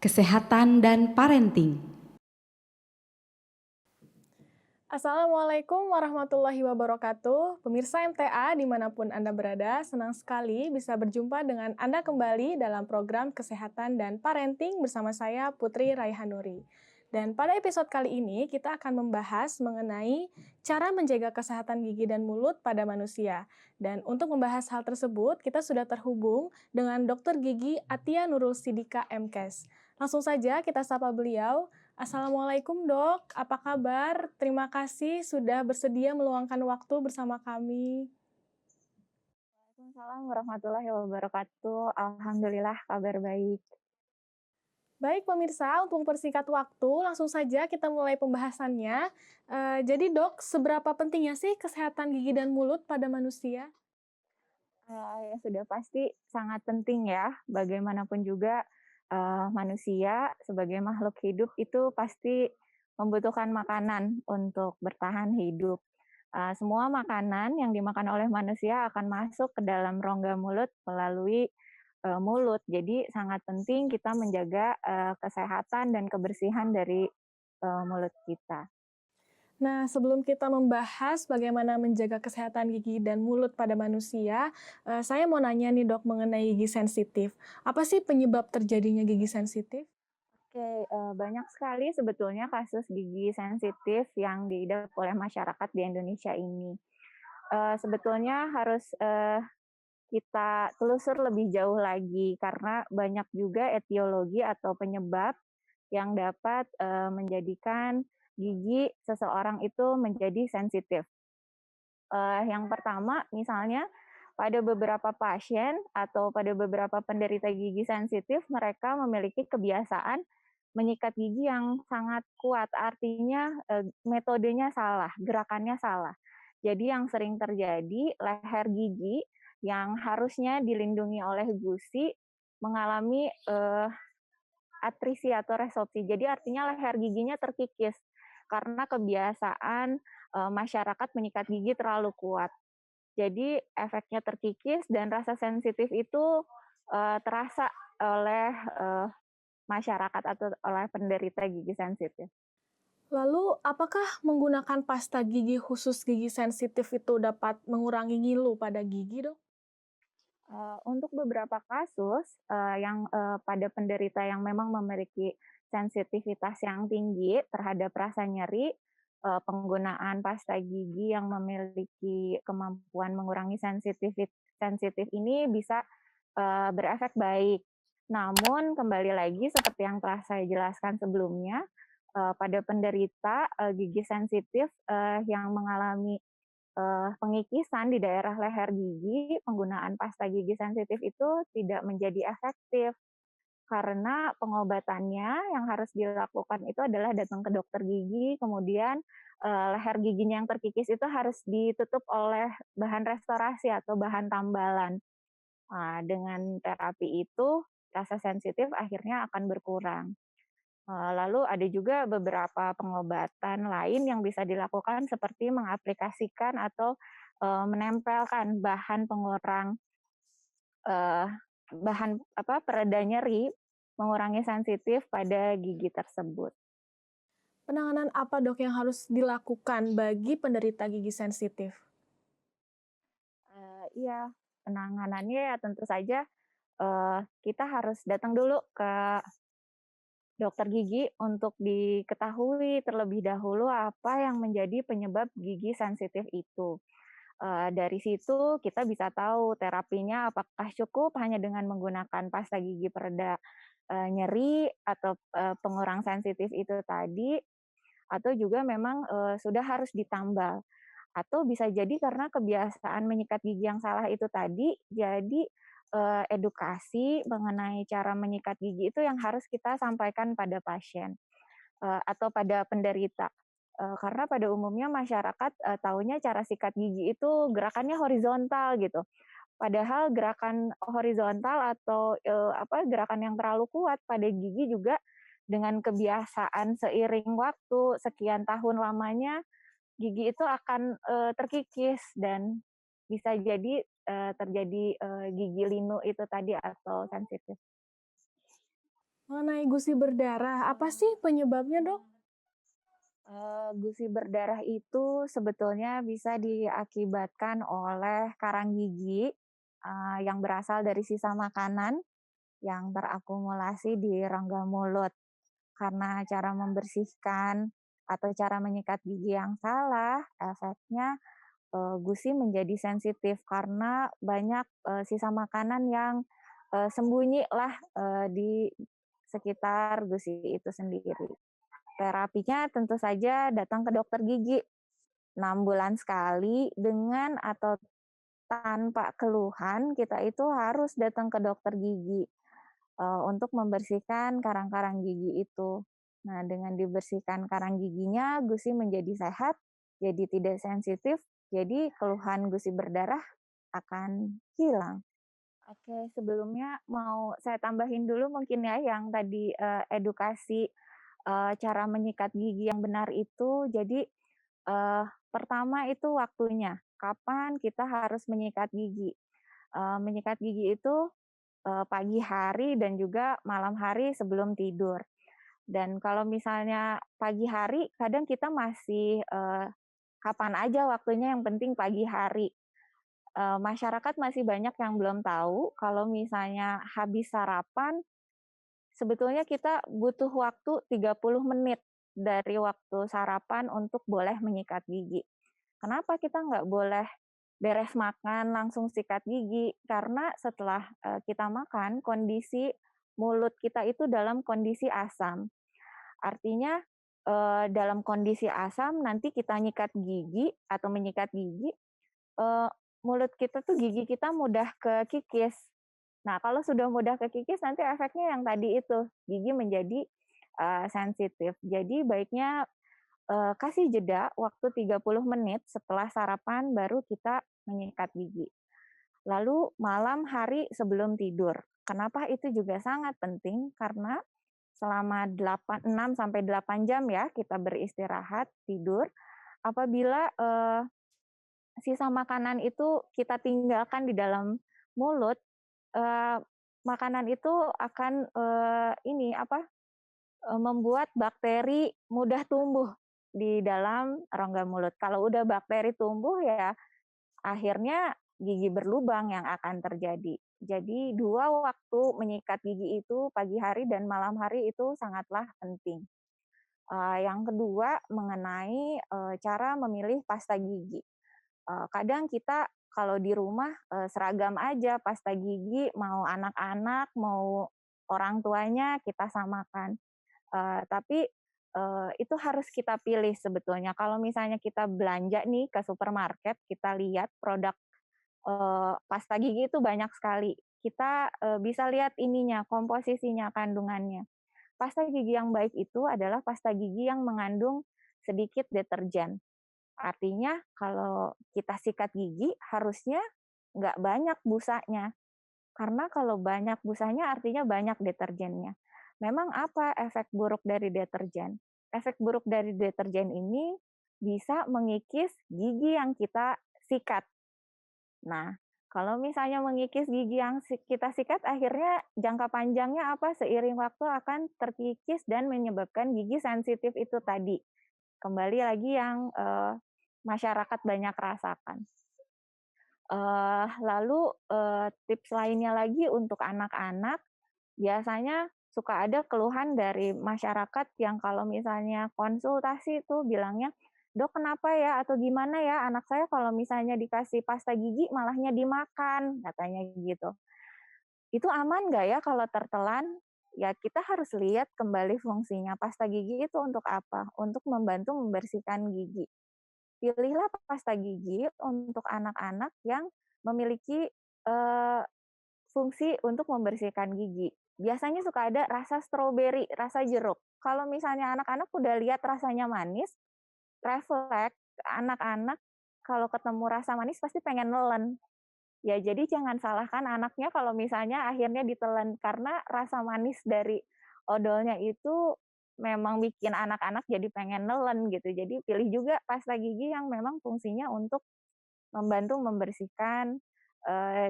Kesehatan dan Parenting. Assalamualaikum warahmatullahi wabarakatuh. Pemirsa MTA dimanapun Anda berada, senang sekali bisa berjumpa dengan Anda kembali dalam program Kesehatan dan Parenting bersama saya Putri Raihanuri. Dan pada episode kali ini kita akan membahas mengenai cara menjaga kesehatan gigi dan mulut pada manusia. Dan untuk membahas hal tersebut, kita sudah terhubung dengan Dr. Gigi Atia Nurul Sidika MKes. Langsung saja kita sapa beliau. Assalamualaikum dok, apa kabar? Terima kasih sudah bersedia meluangkan waktu bersama kami. Waalaikumsalam warahmatullahi wabarakatuh. Alhamdulillah kabar baik. Baik pemirsa, untuk mempersingkat waktu, langsung saja kita mulai pembahasannya. Jadi dok, seberapa pentingnya sih kesehatan gigi dan mulut pada manusia? Ya sudah pasti sangat penting ya, bagaimanapun juga manusia sebagai makhluk hidup itu pasti membutuhkan makanan untuk bertahan hidup. Semua makanan yang dimakan oleh manusia akan masuk ke dalam rongga mulut melalui mulut. Jadi sangat penting kita menjaga kesehatan dan kebersihan dari mulut kita. Nah, sebelum kita membahas bagaimana menjaga kesehatan gigi dan mulut pada manusia, saya mau nanya nih dok mengenai gigi sensitif. Apa sih penyebab terjadinya gigi sensitif? Oke, banyak sekali sebetulnya kasus gigi sensitif yang diidap oleh masyarakat di Indonesia ini. Sebetulnya harus kita telusur lebih jauh lagi karena banyak juga etiologi atau penyebab yang dapat menjadikan gigi seseorang itu menjadi sensitif. Yang pertama misalnya pada beberapa pasien atau pada beberapa penderita gigi sensitif, mereka memiliki kebiasaan menyikat gigi yang sangat kuat, artinya metodenya salah, gerakannya salah. Jadi yang sering terjadi, leher gigi yang harusnya dilindungi oleh gusi mengalami atrisi atau resorpsi. Jadi artinya leher giginya terkikis karena kebiasaan masyarakat menyikat gigi terlalu kuat. Jadi efeknya terkikis dan rasa sensitif itu terasa oleh masyarakat atau oleh penderita gigi sensitif. Lalu, apakah menggunakan pasta gigi khusus gigi sensitif itu dapat mengurangi ngilu pada gigi, dok? Untuk beberapa kasus yang pada penderita yang memang memiliki sensitivitas yang tinggi terhadap rasa nyeri, penggunaan pasta gigi yang memiliki kemampuan mengurangi sensitif ini bisa berefek baik. Namun kembali lagi seperti yang telah saya jelaskan sebelumnya, pada penderita gigi sensitif yang mengalami pengikisan di daerah leher gigi, penggunaan pasta gigi sensitif itu tidak menjadi efektif karena pengobatannya yang harus dilakukan itu adalah datang ke dokter gigi, kemudian leher giginya yang terkikis itu harus ditutup oleh bahan restorasi atau bahan tambalan. Nah, dengan terapi itu rasa sensitif akhirnya akan berkurang. Lalu ada juga beberapa pengobatan lain yang bisa dilakukan seperti mengaplikasikan atau menempelkan bahan pengurang eee, bahan pereda nyeri, mengurangi sensitif pada gigi tersebut. Penanganan apa dok yang harus dilakukan bagi penderita gigi sensitif? Iya, penanganannya ya tentu saja kita harus datang dulu ke dokter gigi untuk diketahui terlebih dahulu apa yang menjadi penyebab gigi sensitif itu. Dari situ kita bisa tahu terapinya apakah cukup hanya dengan menggunakan pasta gigi pereda nyeri atau pengurang sensitif itu tadi, atau juga memang sudah harus ditambal. Atau bisa jadi karena kebiasaan menyikat gigi yang salah itu tadi, jadi edukasi mengenai cara menyikat gigi itu yang harus kita sampaikan pada pasien atau pada penderita. Karena pada umumnya masyarakat taunya cara sikat gigi itu gerakannya horizontal gitu. Padahal gerakan horizontal atau gerakan yang terlalu kuat pada gigi juga dengan kebiasaan seiring waktu sekian tahun lamanya gigi itu akan terkikis dan bisa jadi terjadi gigi linu itu tadi atau sensitif. Mengenai gusi berdarah, apa sih penyebabnya, Dok? Gusi berdarah itu sebetulnya bisa diakibatkan oleh karang gigi, yang berasal dari sisa makanan yang terakumulasi di rongga mulut. Karena cara membersihkan atau cara menyikat gigi yang salah, efeknya, gusi menjadi sensitif karena banyak, sisa makanan yang, sembunyi lah, di sekitar gusi itu sendiri. Terapinya tentu saja datang ke dokter gigi 6 bulan sekali dengan atau tanpa keluhan, kita itu harus datang ke dokter gigi, untuk membersihkan karang-karang gigi itu. Nah, dengan dibersihkan karang giginya, gusi menjadi sehat, jadi tidak sensitif, jadi keluhan gusi berdarah akan hilang. Oke, sebelumnya mau saya tambahin dulu mungkin ya yang tadi, edukasi, cara menyikat gigi yang benar itu. Jadi, pertama itu waktunya, kapan kita harus menyikat gigi. Menyikat gigi itu, pagi hari dan juga malam hari sebelum tidur. Dan kalau misalnya pagi hari, kadang kita masih, kapan aja waktunya, yang penting pagi hari. Masyarakat masih banyak yang belum tahu kalau misalnya habis sarapan, sebetulnya kita butuh waktu 30 menit dari waktu sarapan untuk boleh menyikat gigi. Kenapa kita nggak boleh beres makan langsung sikat gigi? Karena setelah, kita makan, kondisi mulut kita itu dalam kondisi asam. Artinya, dalam kondisi asam nanti kita nyikat gigi atau menyikat gigi, eee, mulut kita tuh, gigi kita mudah kekikis. Nah, kalau sudah mudah kekikis nanti efeknya yang tadi itu, gigi menjadi, sensitif. Jadi baiknya, kasih jeda waktu 30 menit setelah sarapan baru kita menyikat gigi. Lalu malam hari sebelum tidur. Kenapa itu juga sangat penting? Karena selama 6 sampai 8 jam ya kita beristirahat, tidur. Apabila, sisa makanan itu kita tinggalkan di dalam mulut, eee, makanan itu akan, membuat bakteri mudah tumbuh di dalam rongga mulut. Kalau udah bakteri tumbuh ya akhirnya gigi berlubang yang akan terjadi. Jadi 2 waktu menyikat gigi itu, pagi hari dan malam hari, itu sangatlah penting. Yang kedua mengenai, cara memilih pasta gigi. Kadang kita kalau di rumah, seragam aja pasta gigi, mau anak-anak, mau orang tuanya kita samakan. Tapi, itu harus kita pilih sebetulnya. Kalau misalnya kita belanja nih ke supermarket, kita lihat produk, pasta gigi itu banyak sekali. Kita, bisa lihat ininya, komposisinya, kandungannya. Pasta gigi yang baik itu adalah pasta gigi yang mengandung sedikit deterjen. Artinya kalau kita sikat gigi harusnya nggak banyak busanya, karena kalau banyak busanya artinya banyak deterjennya. Memang apa efek buruk dari deterjen? Efek buruk dari deterjen ini bisa mengikis gigi yang kita sikat. Nah, kalau misalnya mengikis gigi yang kita sikat, akhirnya jangka panjangnya apa? Seiring waktu akan terkikis dan menyebabkan gigi sensitif itu tadi. Kembali lagi yang, masyarakat banyak rasakan. Lalu, tips lainnya lagi untuk anak-anak, biasanya suka ada keluhan dari masyarakat yang kalau misalnya konsultasi itu bilangnya, "Dok, kenapa ya?" Atau "Gimana ya, anak saya kalau misalnya dikasih pasta gigi malahnya dimakan," katanya gitu. "Itu aman nggak ya kalau tertelan?" Ya kita harus lihat kembali fungsinya. Pasta gigi itu untuk apa? Untuk membantu membersihkan gigi. Pilihlah pasta gigi untuk anak-anak yang memiliki, eee, fungsi untuk membersihkan gigi. Biasanya suka ada rasa stroberi, rasa jeruk. Kalau misalnya anak-anak udah lihat rasanya manis, refleks anak-anak kalau ketemu rasa manis pasti pengen nelen. Ya jadi jangan salahkan anaknya kalau misalnya akhirnya ditelan, karena rasa manis dari odolnya itu memang bikin anak-anak jadi pengen nelen gitu. Jadi pilih juga pasta gigi yang memang fungsinya untuk membantu membersihkan,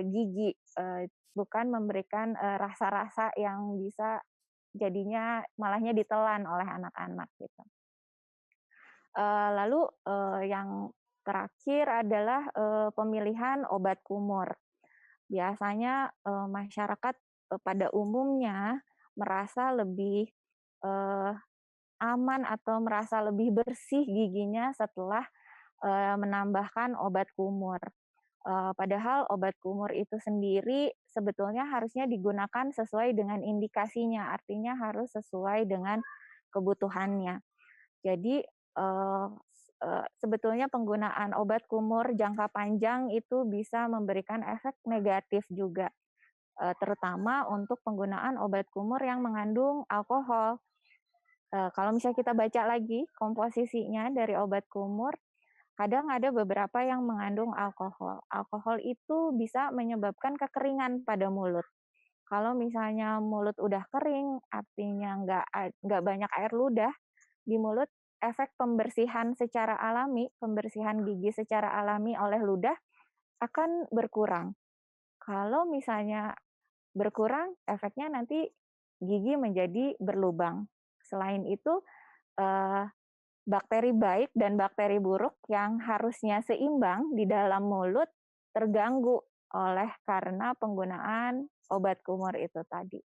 gigi, bukan memberikan, rasa-rasa yang bisa jadinya malahnya ditelan oleh anak-anak gitu. Lalu, yang terakhir adalah, pemilihan obat kumur. Biasanya, masyarakat, pada umumnya merasa lebih, eee, aman atau merasa lebih bersih giginya setelah, menambahkan obat kumur. Padahal obat kumur itu sendiri sebetulnya harusnya digunakan sesuai dengan indikasinya, artinya harus sesuai dengan kebutuhannya. Jadi, sebetulnya penggunaan obat kumur jangka panjang itu bisa memberikan efek negatif juga, terutama untuk penggunaan obat kumur yang mengandung alkohol. Kalau misalnya kita baca lagi komposisinya dari obat kumur, kadang ada beberapa yang mengandung alkohol. Alkohol itu bisa menyebabkan kekeringan pada mulut. Kalau misalnya mulut udah kering, artinya nggak banyak air ludah di mulut, efek pembersihan secara alami, pembersihan gigi secara alami oleh ludah akan berkurang. Kalau misalnya berkurang, efeknya nanti gigi menjadi berlubang. Selain itu, eh, bakteri baik dan bakteri buruk yang harusnya seimbang di dalam mulut terganggu oleh karena penggunaan obat kumur itu tadi.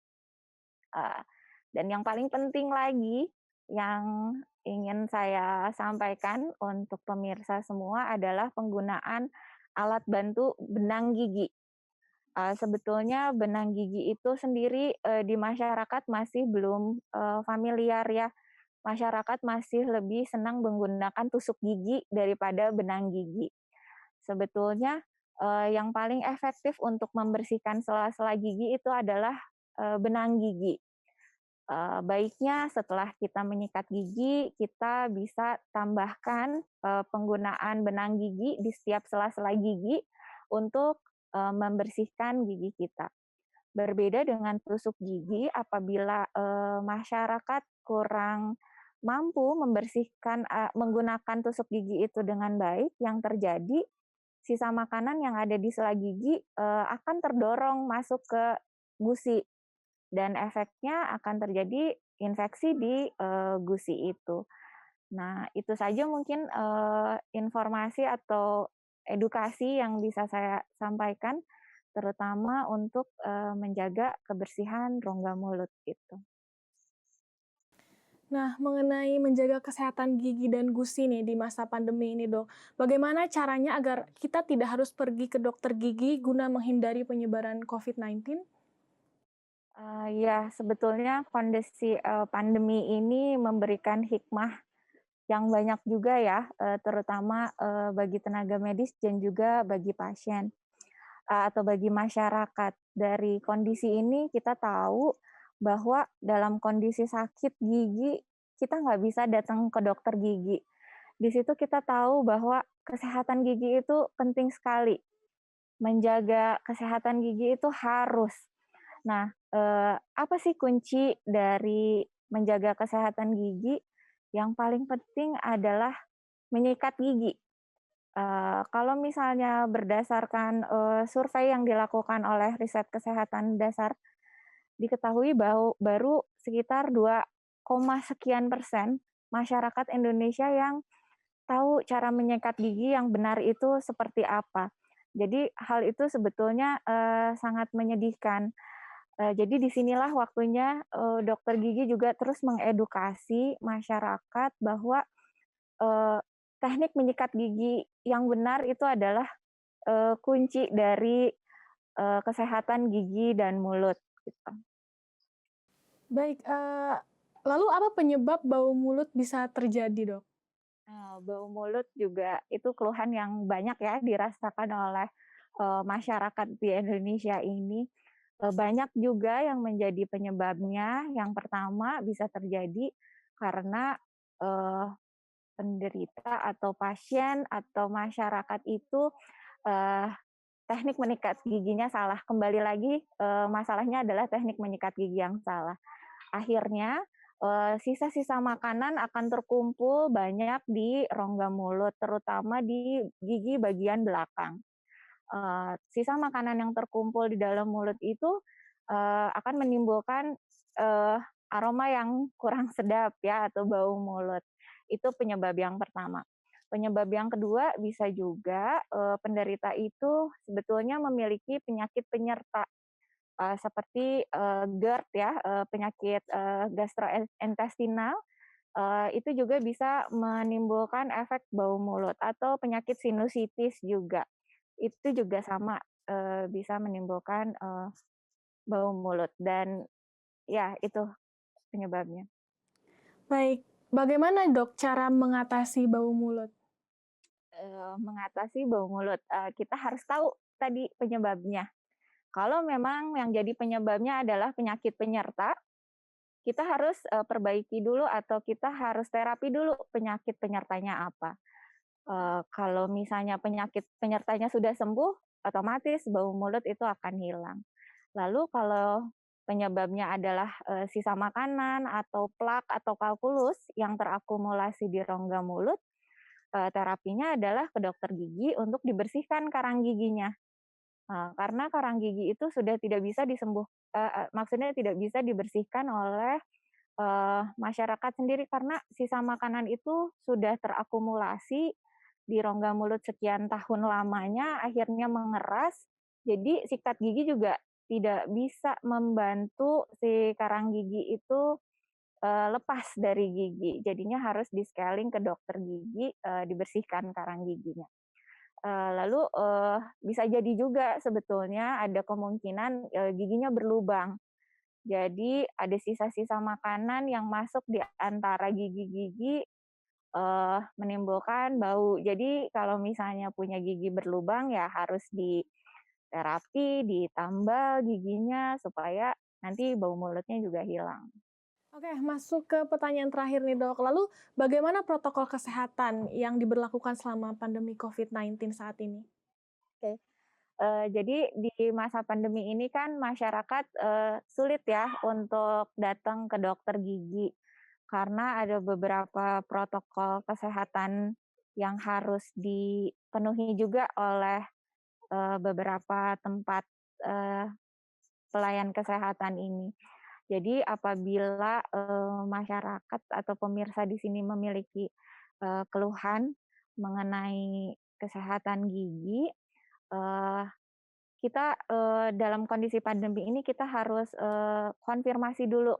Eh, Dan yang paling penting lagi yang ingin saya sampaikan untuk pemirsa semua adalah penggunaan alat bantu benang gigi. Sebetulnya benang gigi itu sendiri, di masyarakat masih belum, familiar ya. Masyarakat masih lebih senang menggunakan tusuk gigi daripada benang gigi. Sebetulnya, yang paling efektif untuk membersihkan sela-sela gigi itu adalah, benang gigi. Baiknya setelah kita menyikat gigi, kita bisa tambahkan, penggunaan benang gigi di setiap sela-sela gigi untuk, membersihkan gigi kita. Berbeda dengan tusuk gigi, apabila, masyarakat kurang mampu membersihkan menggunakan tusuk gigi itu dengan baik, yang terjadi sisa makanan yang ada di sela gigi, akan terdorong masuk ke gusi. Dan efeknya akan terjadi infeksi di, gusi itu. Nah, itu saja mungkin, informasi atau edukasi yang bisa saya sampaikan, terutama untuk, menjaga kebersihan rongga mulut, gitu. Nah, mengenai menjaga kesehatan gigi dan gusi nih di masa pandemi ini, Dok. Bagaimana caranya agar kita tidak harus pergi ke dokter gigi guna menghindari penyebaran COVID-19? Ya, sebetulnya kondisi, pandemi ini memberikan hikmah yang banyak juga ya, terutama, bagi tenaga medis dan juga bagi pasien, atau bagi masyarakat. Dari kondisi ini kita tahu bahwa dalam kondisi sakit gigi, kita nggak bisa datang ke dokter gigi. Di situ kita tahu bahwa kesehatan gigi itu penting sekali. Menjaga kesehatan gigi itu harus. Nah, apa sih kunci dari menjaga kesehatan gigi? Yang paling penting adalah menyikat gigi. Kalau misalnya berdasarkan, survei yang dilakukan oleh Riset Kesehatan Dasar, diketahui bahwa baru sekitar 2, sekian persen masyarakat Indonesia yang tahu cara menyikat gigi yang benar itu seperti apa. Jadi hal itu sebetulnya, sangat menyedihkan. Jadi disinilah waktunya, dokter gigi juga terus mengedukasi masyarakat bahwa, eee, teknik menyikat gigi yang benar itu adalah, kunci dari, kesehatan gigi dan mulut, gitu. Baik, lalu apa penyebab bau mulut bisa terjadi, Dok? Bau mulut juga itu keluhan yang banyak ya dirasakan oleh, masyarakat di Indonesia ini. Banyak juga yang menjadi penyebabnya. Yang pertama bisa terjadi karena, eee, penderita atau pasien atau masyarakat itu, eee, teknik menyikat giginya salah. Kembali lagi, masalahnya adalah teknik menyikat gigi yang salah. Akhirnya, sisa-sisa makanan akan terkumpul banyak di rongga mulut, terutama di gigi bagian belakang. Sisa makanan yang terkumpul di dalam mulut itu, akan menimbulkan, aroma yang kurang sedap ya atau bau mulut. Itu penyebab yang pertama. Penyebab yang kedua bisa juga penderita itu sebetulnya memiliki penyakit penyerta seperti GERD ya, penyakit gastrointestinal. Itu juga bisa menimbulkan efek bau mulut atau penyakit sinusitis juga. Itu juga sama, bisa menimbulkan, bau mulut dan ya itu penyebabnya. Baik, bagaimana dok cara mengatasi bau mulut? Mengatasi bau mulut, kita harus tahu tadi penyebabnya. Kalau memang yang jadi penyebabnya adalah penyakit penyerta, kita harus, perbaiki dulu atau kita harus terapi dulu penyakit penyertanya apa. Kalau misalnya penyakit penyertanya sudah sembuh, otomatis bau mulut itu akan hilang. Lalu kalau penyebabnya adalah, sisa makanan atau plak atau kalkulus yang terakumulasi di rongga mulut, terapinya adalah ke dokter gigi untuk dibersihkan karang giginya. Karena karang gigi itu sudah tidak bisa maksudnya tidak bisa dibersihkan oleh, masyarakat sendiri karena sisa makanan itu sudah terakumulasi di rongga mulut sekian tahun lamanya, akhirnya mengeras, jadi sikat gigi juga tidak bisa membantu si karang gigi itu, lepas dari gigi. Jadinya harus di-scaling ke dokter gigi, dibersihkan karang giginya. Lalu, bisa jadi juga sebetulnya ada kemungkinan, giginya berlubang. Jadi ada sisa-sisa makanan yang masuk di antara gigi-gigi, menimbulkan bau. Jadi kalau misalnya punya gigi berlubang ya harus diterapi, ditambal giginya supaya nanti bau mulutnya juga hilang. Oke, masuk ke pertanyaan terakhir nih dok. Lalu bagaimana protokol kesehatan yang diberlakukan selama pandemi COVID-19 saat ini? Oke. Jadi di masa pandemi ini kan masyarakat, sulit ya untuk datang ke dokter gigi, karena ada beberapa protokol kesehatan yang harus dipenuhi juga oleh, beberapa tempat, eee, pelayan kesehatan ini. Jadi apabila, masyarakat atau pemirsa di sini memiliki, keluhan mengenai kesehatan gigi, eee kita, dalam kondisi pandemi ini kita harus, konfirmasi dulu,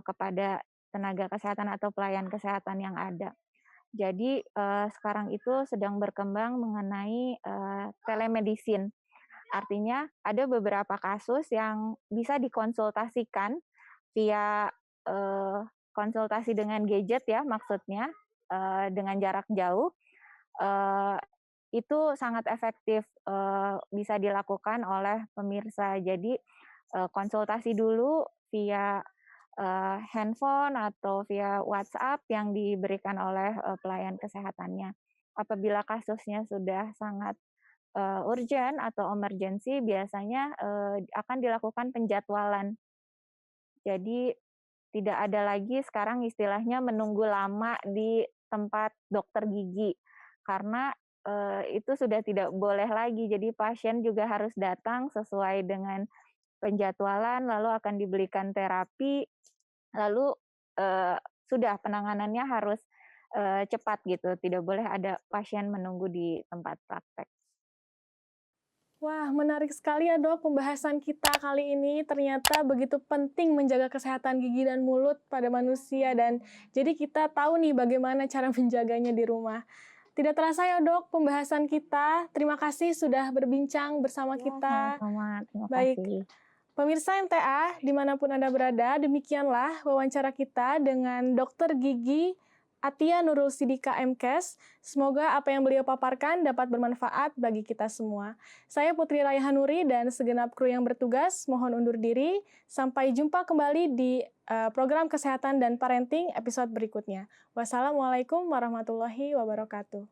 kepada tenaga kesehatan atau pelayan kesehatan yang ada. Jadi, sekarang itu sedang berkembang mengenai, telemedicine. Artinya ada beberapa kasus yang bisa dikonsultasikan via, konsultasi dengan gadget ya maksudnya, dengan jarak jauh, eee, itu sangat efektif, bisa dilakukan oleh pemirsa. Jadi, konsultasi dulu via, handphone atau via WhatsApp yang diberikan oleh, pelayan kesehatannya. Apabila kasusnya sudah sangat, urgent atau emergency biasanya, akan dilakukan penjadwalan. Jadi tidak ada lagi sekarang istilahnya menunggu lama di tempat dokter gigi, karena, itu sudah tidak boleh lagi. Jadi pasien juga harus datang sesuai dengan penjadwalan, lalu akan diberikan terapi, lalu, sudah penanganannya harus, cepat gitu, tidak boleh ada pasien menunggu di tempat praktek. Wah, menarik sekali ya dok pembahasan kita kali ini. Ternyata begitu penting menjaga kesehatan gigi dan mulut pada manusia dan jadi kita tahu nih bagaimana cara menjaganya di rumah. Tidak terasa ya dok pembahasan kita. Terima kasih sudah berbincang bersama Ya, kita. sama-sama, terima Baik, kasih. pemirsa MTA dimanapun Anda berada, demikianlah wawancara kita dengan Dokter Gigi Atia Nurul Sidika MKes. Semoga apa yang beliau paparkan dapat bermanfaat bagi kita semua. Saya Putri Raihanuri dan segenap kru yang bertugas mohon undur diri. Sampai jumpa kembali di program Kesehatan dan Parenting episode berikutnya. Wassalamualaikum warahmatullahi wabarakatuh.